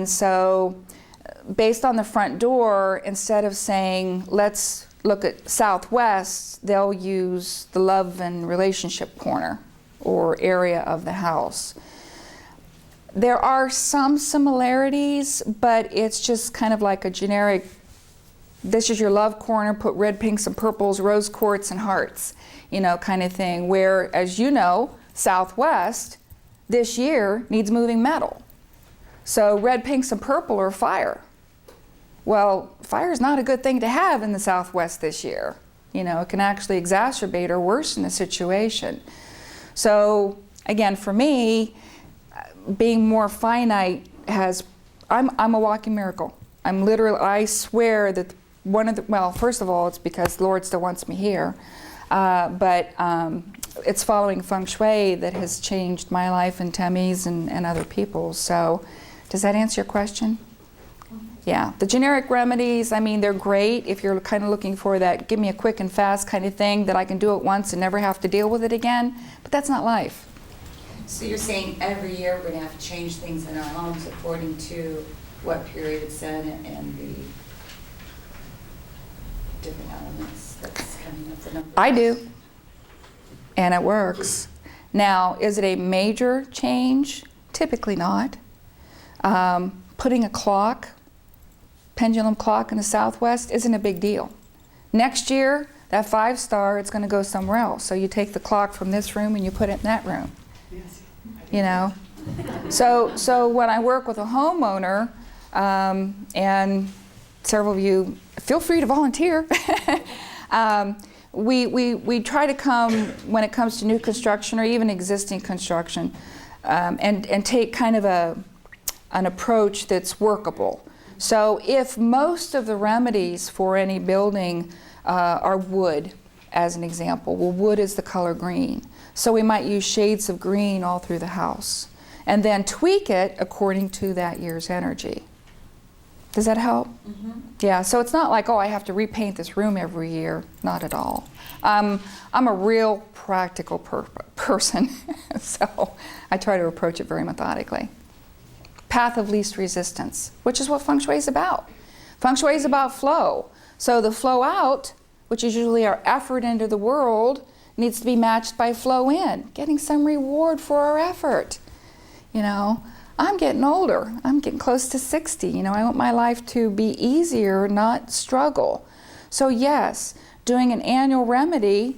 And so based on the front door, instead of saying, let's look at southwest, they'll use the love and relationship corner or area of the house. There are some similarities, but it's just kind of like a generic, this is your love corner, put red, pinks, and purples, rose quartz, and hearts, you know, kind of thing. Where, as you know, southwest this year needs moving metal. So red, pinks, and purple are fire. Well, fire is not a good thing to have in the southwest this year. You know, it can actually exacerbate or worsen the situation. So again, for me, being more finite has, I'm a walking miracle. I'm literally, I swear that one of the, well, first of all, it's because the Lord still wants me here, but it's following Feng Shui that has changed my life and Temmie's and other people's. So does that answer your question? Yeah, the generic remedies, I mean, they're great if you're kind of looking for that give me a quick and fast kind of thing that I can do it once and never have to deal with it again, but that's not life. So you're saying every year we're going to have to change things in our homes according to what period it's in and the different elements that's coming up the number? I do, and it works. Now, is it a major change? Typically not. Putting a clock, pendulum clock in the southwest isn't a big deal. Next year, that 5-star, it's going to go somewhere else. So you take the clock from this room and you put it in that room. Yes. You know? So when I work with a homeowner, and several of you, feel free to volunteer. We try to come, when it comes to new construction or even existing construction, and take kind of an approach that's workable. So if most of the remedies for any building are wood, as an example, well, wood is the color green. So we might use shades of green all through the house and then tweak it according to that year's energy. Does that help? Mm-hmm. Yeah, so it's not like, oh, I have to repaint this room every year. Not at all. I'm a real practical person, so I try to approach it very methodically. Path of least resistance, which is what Feng Shui is about. Feng Shui is about flow. So the flow out, which is usually our effort into the world, needs to be matched by flow in, getting some reward for our effort. You know, I'm getting older. I'm getting close to 60. You know, I want my life to be easier, not struggle. So yes, doing an annual remedy,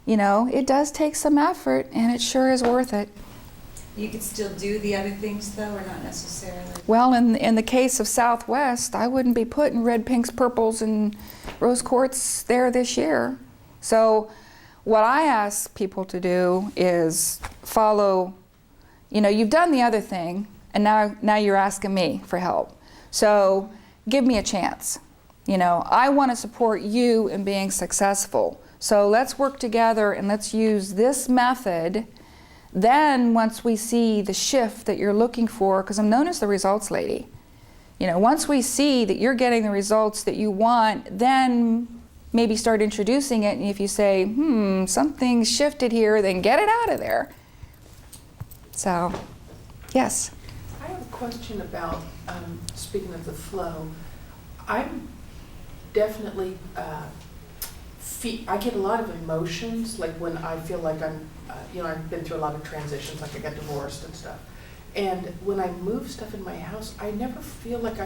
you know, it does take some effort and it sure is worth it. You could still do the other things though, or not necessarily? Well, in the case of Southwest, I wouldn't be putting red, pinks, purples, and rose quartz there this year. So what I ask people to do is follow, you know, you've done the other thing, and now you're asking me for help. So give me a chance. You know, I want to support you in being successful. So let's work together and let's use this method. Then once we see the shift that you're looking for, because I'm known as the results lady, you know, once we see that you're getting the results that you want, then maybe start introducing it. And if you say, something shifted here, then get it out of there. So, yes. I have a question about, speaking of the flow, I'm definitely, I get a lot of emotions, like when I feel like I'm, you know, I've been through a lot of transitions, like I got divorced and stuff. And when I move stuff in my house, I never feel like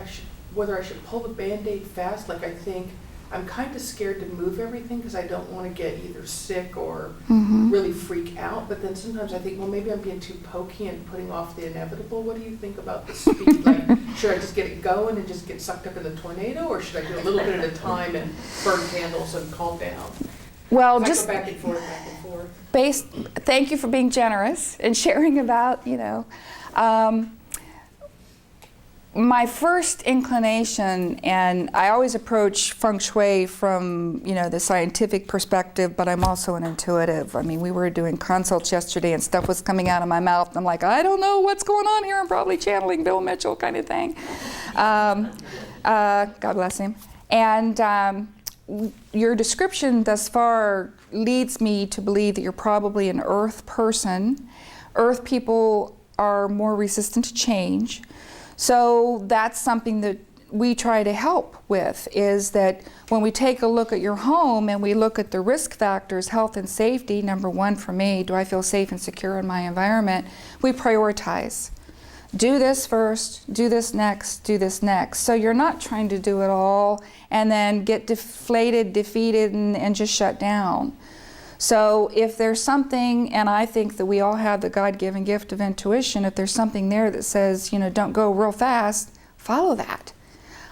whether I should pull the Band-Aid fast. Like I think I'm kind of scared to move everything because I don't want to get either sick or really freak out. But then sometimes I think, well, maybe I'm being too pokey and putting off the inevitable. What do you think about the speed? Like, should I just get it going and just get sucked up in the tornado, or should I do a little bit at a time and burn candles and calm down? Well, just go back and forth, back and forth. Thank you for being generous and sharing about, you know. My first inclination, and I always approach Feng Shui from, you know, the scientific perspective, but I'm also an intuitive. I mean, we were doing consults yesterday and stuff was coming out of my mouth. And I'm like, I don't know what's going on here. I'm probably channeling Bill Mitchell kind of thing. God bless him. And your description thus far leads me to believe that you're probably an earth person. Earth people are more resistant to change. So that's something that we try to help with, is that when we take a look at your home and we look at the risk factors, health and safety, number one for me, do I feel safe and secure in my environment? We prioritize. Do this first, do this next, do this next. So you're not trying to do it all and then get deflated, defeated, and just shut down. So if there's something, and I think that we all have the God-given gift of intuition, if there's something there that says, you know, don't go real fast, follow that.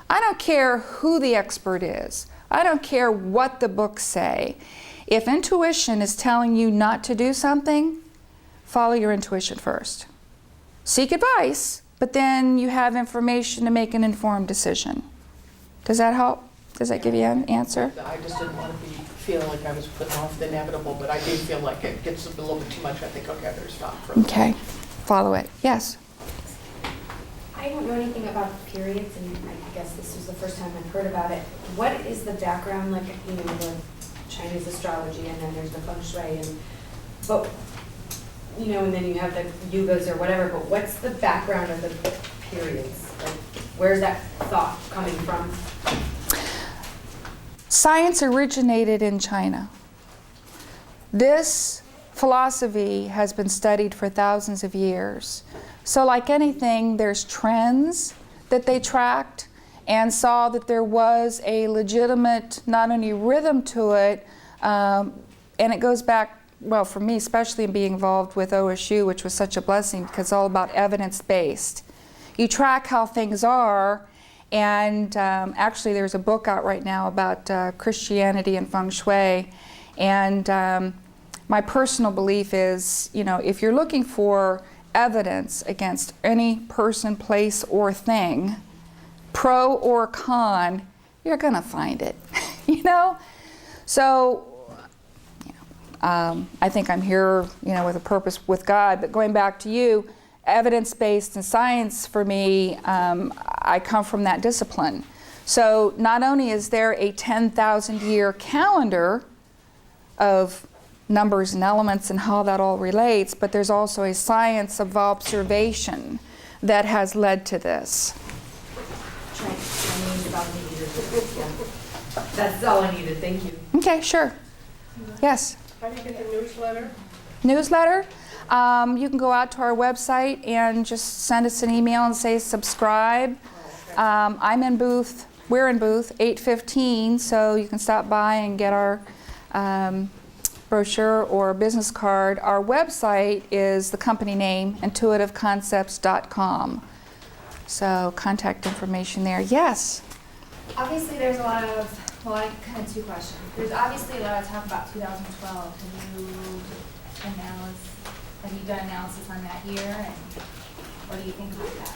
I don't care who the expert is. I don't care what the books say. If intuition is telling you not to do something, follow your intuition first. Seek advice, but then you have information to make an informed decision. Does that help? Does that give you an answer? I just didn't want to be feeling like I was putting off the inevitable, but I do feel like it gets a little bit too much. I think, okay, I better stop for a minute. Okay, follow it. Yes? I don't know anything about periods, and I guess this was the first time I've heard about it. What is the background, like, you know, the Chinese astrology, and then there's the Feng Shui, but, you know, and then you have the yugas or whatever, but what's the background of the periods? Like, where's that thought coming from? Science originated in China. This philosophy has been studied for thousands of years. So like anything, there's trends that they tracked and saw that there was a legitimate, not only rhythm to it, and it goes back, well, for me, especially in being involved with OSU, which was such a blessing because it's all about evidence-based. You track how things are, and actually there's a book out right now about Christianity and Feng Shui, and my personal belief is, you know, if you're looking for evidence against any person, place, or thing, pro or con, you're gonna find it, you know? So, you know, I think I'm here, you know, with a purpose with God, but going back to you, evidence-based and science for me, I come from that discipline. So not only is there a 10,000 year calendar of numbers and elements and how that all relates, but there's also a science of observation that has led to this. That's all I needed, thank you. Okay, sure. Yes? How do you get the newsletter? Newsletter? You can go out to our website and just send us an email and say subscribe. We're in booth 815, so you can stop by and get our brochure or business card. Our website is the company name, intuitiveconcepts.com. So contact information there. Yes? Obviously, there's a lot of, well, I kind of two questions. There's obviously a lot of talk about 2012. Have you done analysis on that year, and what do you think about that?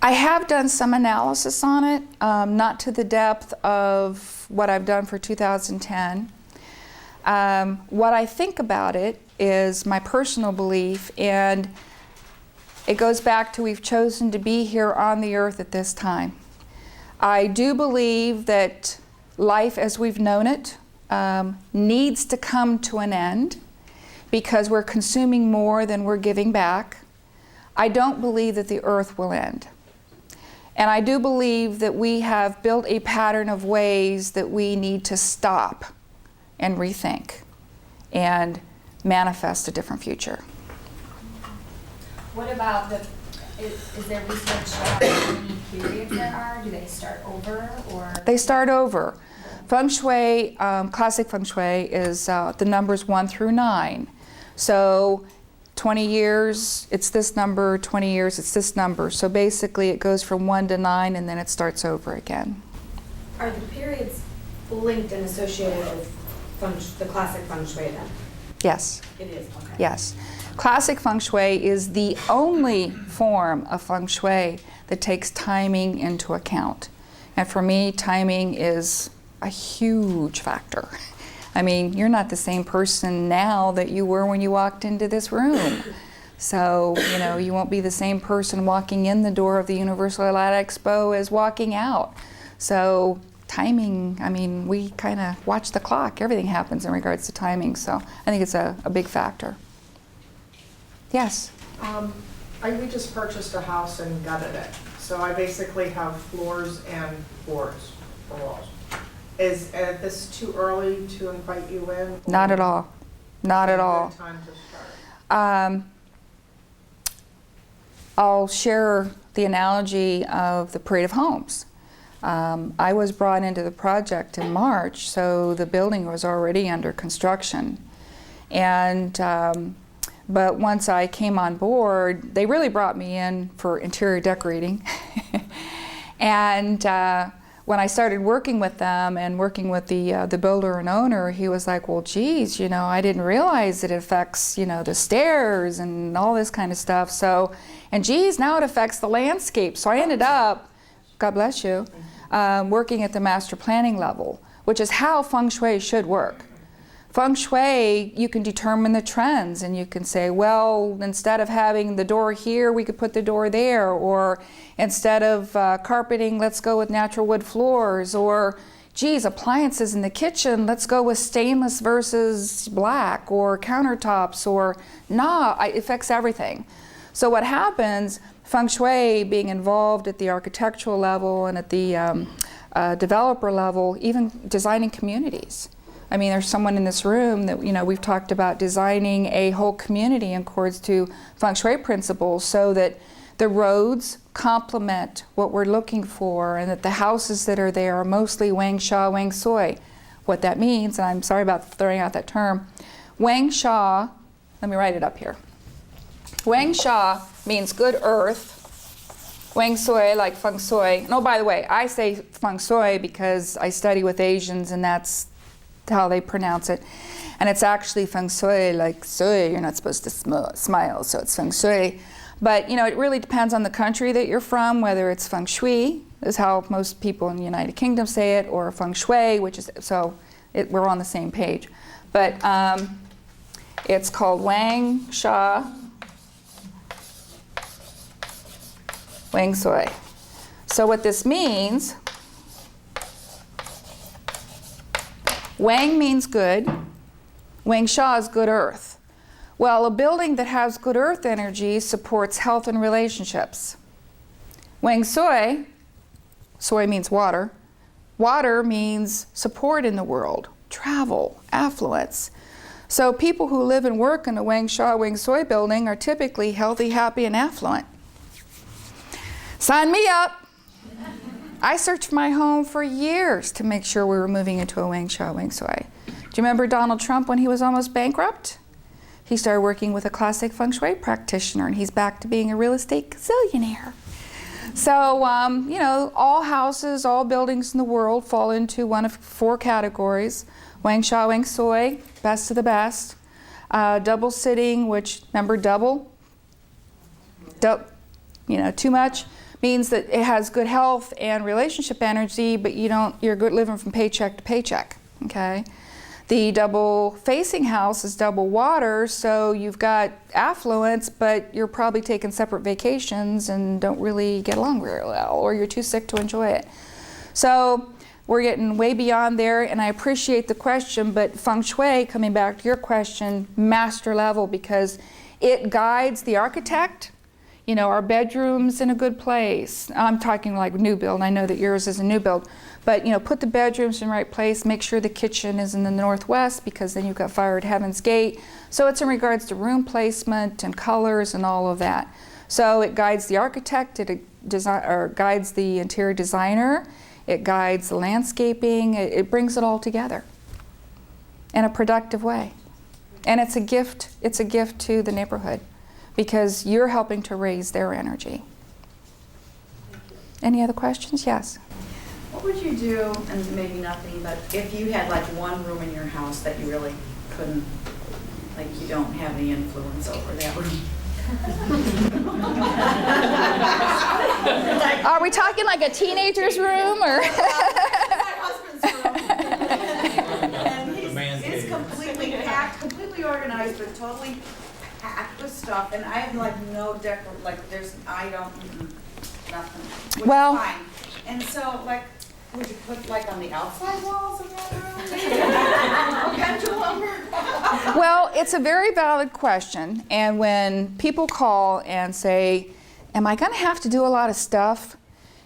I have done some analysis on it, not to the depth of what I've done for 2010. What I think about it is my personal belief, and it goes back to we've chosen to be here on the earth at this time. I do believe that life as we've known it needs to come to an end because we're consuming more than we're giving back. I don't believe that the earth will end. And I do believe that we have built a pattern of ways that we need to stop and rethink and manifest a different future. What about is there research about how many periods there are? Do they start over, or? They start over. Feng Shui, classic Feng Shui is the numbers 1 through 9. So 20 years, it's this number, 20 years, it's this number. So basically it goes from 1 to 9 and then it starts over again. Are the periods linked and associated with the classic Feng Shui then? Yes. It is, okay. Yes. Classic Feng Shui is the only form of Feng Shui that takes timing into account. And for me, timing is a huge factor. I mean, you're not the same person now that you were when you walked into this room. So, you know, you won't be the same person walking in the door of the Universal Light Expo as walking out. So timing, I mean, we kind of watch the clock. Everything happens in regards to timing. So I think it's a big factor. Yes? We just purchased a house and gutted it. So I basically have floors and boards for walls. Is this too early to invite you in? Not at all. Not at all. Good time to start. I'll share the analogy of the Parade of Homes. I was brought into the project in March, so the building was already under construction. And but once I came on board, they really brought me in for interior decorating. And when I started working with them and working with the builder and owner, he was like, well, geez, you know, I didn't realize it affects, you know, the stairs and all this kind of stuff. So, and geez, now it affects the landscape. So I ended up, God bless you, working at the master planning level, which is how Feng Shui should work. Feng Shui, you can determine the trends and you can say, well, instead of having the door here, we could put the door there, or instead of carpeting, let's go with natural wood floors, or geez, appliances in the kitchen, let's go with stainless versus black, or countertops, or it affects everything. So what happens, Feng Shui being involved at the architectural level and at the developer level, even designing communities. I mean, there's someone in this room that, you know, we've talked about designing a whole community in accordance to Feng Shui principles so that the roads complement what we're looking for and that the houses that are there are mostly Wang Sha, Wang Sui. What that means, and I'm sorry about throwing out that term, Wang Sha, let me write it up here. Wang Sha means good earth. Wang Sui, like Feng Shui. No, by the way, I say Feng Shui because I study with Asians and that's how they pronounce it. And it's actually Feng Shui, like Sui, you're not supposed to smile, so it's Feng Shui. But, you know, it really depends on the country that you're from, whether it's Feng Shui, is how most people in the United Kingdom say it, or Feng Shui, which is, so we're on the same page. But it's called Wang Sha, Wang Sui. So what this means, Wang means good, Wang Sha is good earth. Well, a building that has good earth energy supports health and relationships. Wang Sui, Sui means water. Water means support in the world, travel, affluence. So people who live and work in a Wang Sha, Wang Sui building are typically healthy, happy, and affluent. Sign me up. I searched my home for years to make sure we were moving into a Wang Sha, Wang Sui. Do you remember Donald Trump when he was almost bankrupt? He started working with a classic Feng Shui practitioner, and he's back to being a real estate gazillionaire. So, you know, all houses, all buildings in the world fall into one of 4 categories. Wang Sha, Wang Sui, best of the best. Double sitting, which, remember double? You know, too much means that it has good health and relationship energy, but you're good living from paycheck to paycheck, okay? The double facing house is double water, so you've got affluence, but you're probably taking separate vacations and don't really get along very well, or you're too sick to enjoy it. So we're getting way beyond there, and I appreciate the question, but Feng Shui, coming back to your question, master level, because it guides the architect. You know, our bedroom's in a good place. I'm talking like new build, and I know that yours is a new build. But, you know, put the bedrooms in the right place, make sure the kitchen is in the northwest, because then you've got fire at Heaven's Gate. So it's in regards to room placement and colors and all of that. So it guides the architect, it guides the interior designer, it guides the landscaping, it brings it all together in a productive way. And it's a gift to the neighborhood, because you're helping to raise their energy. Any other questions? Yes. What would you do, and maybe nothing, but if you had like one room in your house that you really couldn't, like you don't have any influence over that room? Are we talking like a teenager's room, or? My husband's room. And he's completely packed, completely organized, but totally packed with stuff, and I have like no decor, like nothing, which Well, is fine. And so like, Would you put like on the outside walls of that room? A pendulum? Well, it's a very valid question, and when people call and say, am I going to have to do a lot of stuff?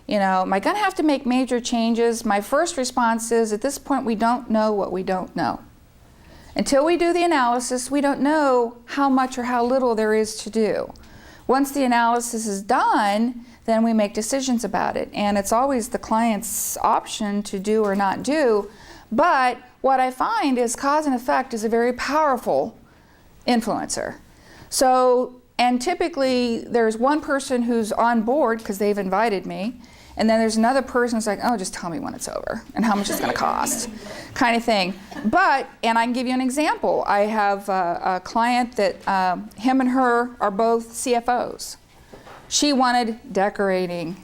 You know, am I going to have to make major changes? My first response is, at this point, we don't know what we don't know. Until we do the analysis, we don't know how much or how little there is to do. Once the analysis is done, then we make decisions about it. And it's always the client's option to do or not do. But what I find is cause and effect is a very powerful influencer. So, and typically there's one person who's on board because they've invited me, and then there's another person who's like, oh, just tell me when it's over and how much it's going to cost, kind of thing. But, and I can give you an example. I have a client that him and her are both CFOs. She wanted decorating,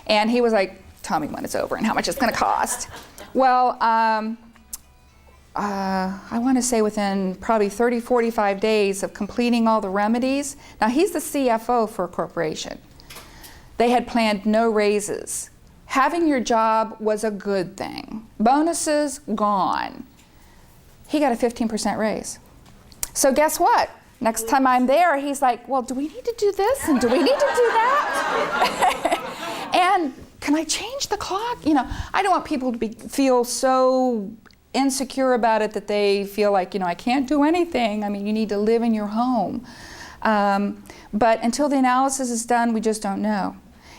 and he was like, tell me when it's over and how much it's going to cost. Well, I want to say within probably 30, 45 days of completing all the remedies. Now, he's the CFO for a corporation. They had planned no raises. Having your job was a good thing. Bonuses, gone. He got a 15% raise. So guess what? Next time I'm there, he's like, well, do we need to do this and do we need to do that? And can I change the clock? You know, I don't want people to feel so insecure about it that they feel like, you know, I can't do anything. I mean, you need to live in your home. But until the analysis is done, we just don't know.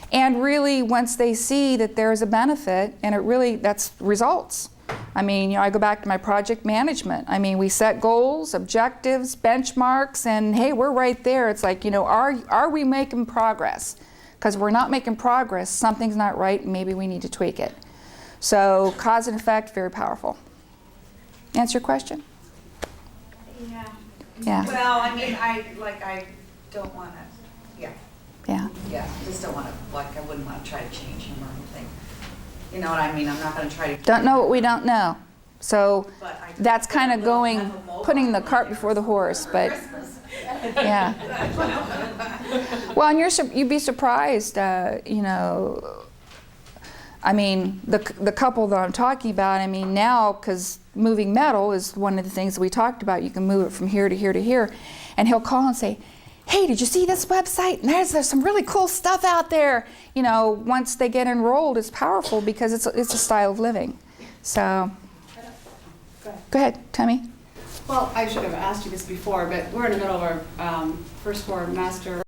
And really, once they see that there's a benefit, and it really, that's results. I mean, you know, I go back to my project management. I mean, we set goals, objectives, benchmarks, and hey, we're right there. It's like, you know, are we making progress? Because we're not making progress, something's not right, and maybe we need to tweak it. So cause and effect, very powerful. Answer your question? Yeah. Yeah. Well, I mean, I don't want to, Yeah. just don't want to, I wouldn't want to try to change him or anything. You know what I mean? I'm not going to try to. Don't know what we don't know. So But I that's could kind put of a little going, kind of a mold putting on the it cart there before the horse, for but Christmas. yeah. Well, and you'd be surprised, you know, I mean, the couple that I'm talking about, I mean, now, because moving metal is one of the things that we talked about, you can move it from here to here to here, and he'll call and say, hey, did you see this website? And there's some really cool stuff out there. You know, once they get enrolled, it's powerful because it's a style of living. So, go ahead, Tammy. Well, I should have asked you this before, but we're in the middle of our first floor master